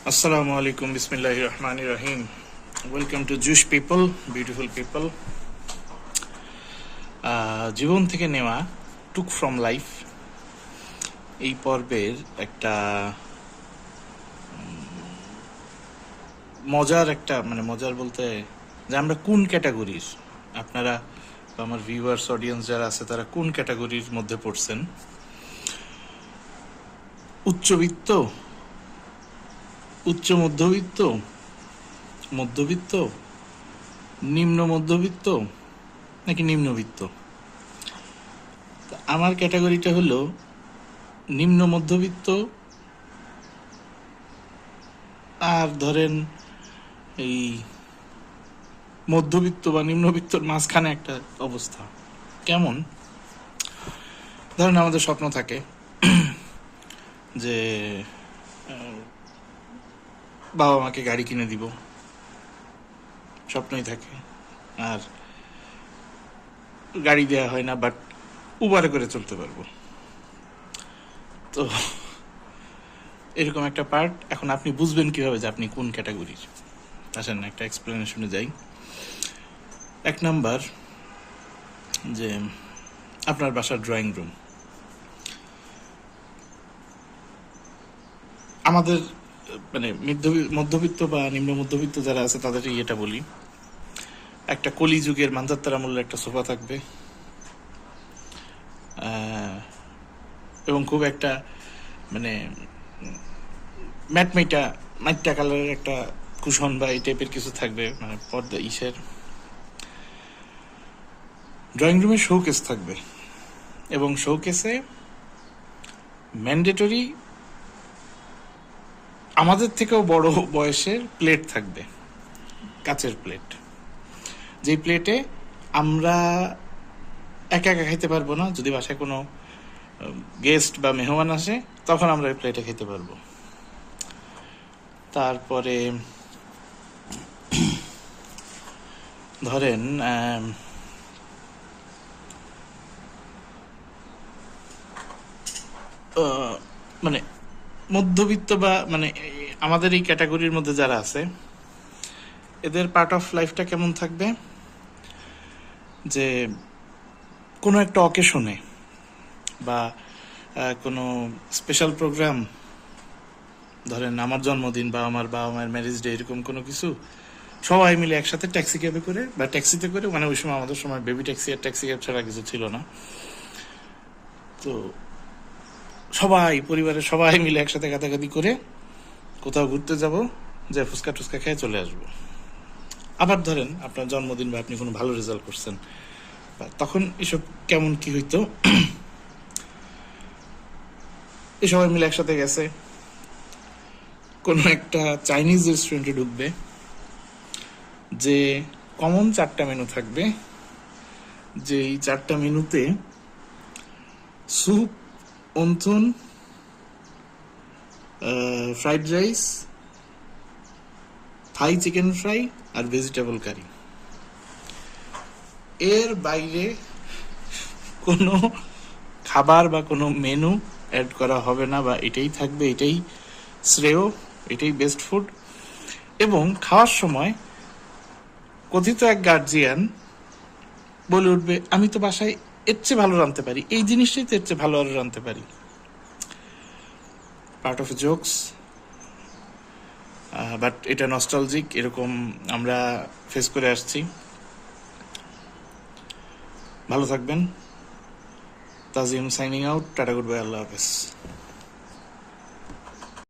Assalamu alaikum, Bismillahir Rahmanir Rahim. Welcome to Jewish people, beautiful people. জীবন থেকে নেওয়া টুক from life এই পর্বের একটা মজার বলতে যে আমরা কোন ক্যাটাগরির, আপনারা আমার ভিউয়ার্স অডিয়েন্স যারা আছে তারা কোন ক্যাটাগরির মধ্যে পড়ছেন? উচ্চবিত্ত, উচ্চ মধ্যবিত্ত, মধ্যবিত্ত, নিম্ন মধ্যবিত্ত নাকি নিম্নবিত্ত? আমার ক্যাটাগরিটা হলো নিম্ন মধ্যবিত্ত, আর ধরেন এই মধ্যবিত্ত বা নিম্নবিত্তর মাঝখানে একটা অবস্থা। কেমন? ধরেন আমাদের স্বপ্ন থাকে যে বাবা মাকে গাড়ি কিনে দিব, স্বপ্নই থাকে, আর গাড়ি দেওয়া হয় না, বাট উবারে করে চলতে পারবো। তো এরকম একটা পার্ট। এখন আপনি বুঝবেন কিভাবে যে আপনি কোন ক্যাটাগরির? আসেন একটা এক্সপ্লেনেশনে যাই। এক নাম্বার, যে আপনার বাসার ড্রয়িং রুম। আমাদের মানে মধ্যবিত্ত বা নিম্ন মধ্যবিত্ত যারা আছে তাদের এটা বলি, একটা কলিযুগের মানজাত্তার আমলের একটা সোফা থাকবে, এবং খুব একটা মানে মাইটা কালারের একটা কুশন বা এই টাইপের কিছু থাকবে, মানে পর্দা ইসের। ড্রয়িং রুমে শোকেস থাকবে, এবং শোকেসে ম্যান্ডেটরি আমাদের থেকেও বড় বয়সের প্লেট থাকবে, কাচের প্লেট, যেই প্লেটে আমরা একা একা খাইতে পারবো না। যদি বাসায় কোনো গেস্ট বা মেহমান আসে তখন আমরা এই প্লেটে খেতে পারবো। তারপরে ধরেন মানে মধ্যবিত্ত বা মানে আমাদের এই ক্যাটাগরির মধ্যে যারা আছে এদের পার্ট অফ লাইফটা কেমন থাকবে? যে কোনো একটা অকেশনে বা কোনো স্পেশাল প্রোগ্রাম, ধরেন আমার জন্মদিন বা আমার বাবা মায়ের ম্যারেজ ডে, এরকম কোনো কিছু, সবাই মিলে একসাথে ট্যাক্সি ক্যাবে করে বা ট্যাক্সিতে করে, মানে ওই সময় আমাদের সময় বেবি ট্যাক্সি আর ট্যাক্সি ক্যাব ছাড়া কিছু ছিল না, তো পরিবারের সবাই মিলে একসাথে গাদাগাদি করে কোথাও ঘুরতে যাব, যে ফুচকা টুচকা খেয়ে চলে আসবো। আবার ধরেন আপনার জন্মদিন বা আপনি কোনো ভালো রেজাল্ট করছেন, তখন এসব কেমন কি হইতো? এই সবাই মিলে একসাথে গেছে, কোনো একটা চাইনিজ রেস্টুরেন্টে ঢুকবে, যে কমন 4টা মেনু থাকবে, যে এই 4টা মেনুতে soup, wonton, fried rice, Thai chicken fry আর ভেজিটেবল কারি। এর বাইরে কোনো খাবার বা কোনো মেনু অ্যাড করা হবে না, বা এটাই থাকবে, এটাই শ্রেয়, এটাই বেস্ট ফুড। এবং খাওয়ার সময় কথিত এক গার্জিয়ান বলে উঠবে, আমি তো বাসায় এর চেয়ে ভালো রাঁধতে পারি, এই জিনিসটাই তো এর চেয়ে ভালো আরো রাঁধতে পারি। পার্ট অফ জোকস, বাট এটা নস্টালজিক, এরকম আমরা ফেস করে আসছি। ভালো থাকবেন। Tazim signing out. Ta-ta, goodbye, আল্লাহ হাফেজ।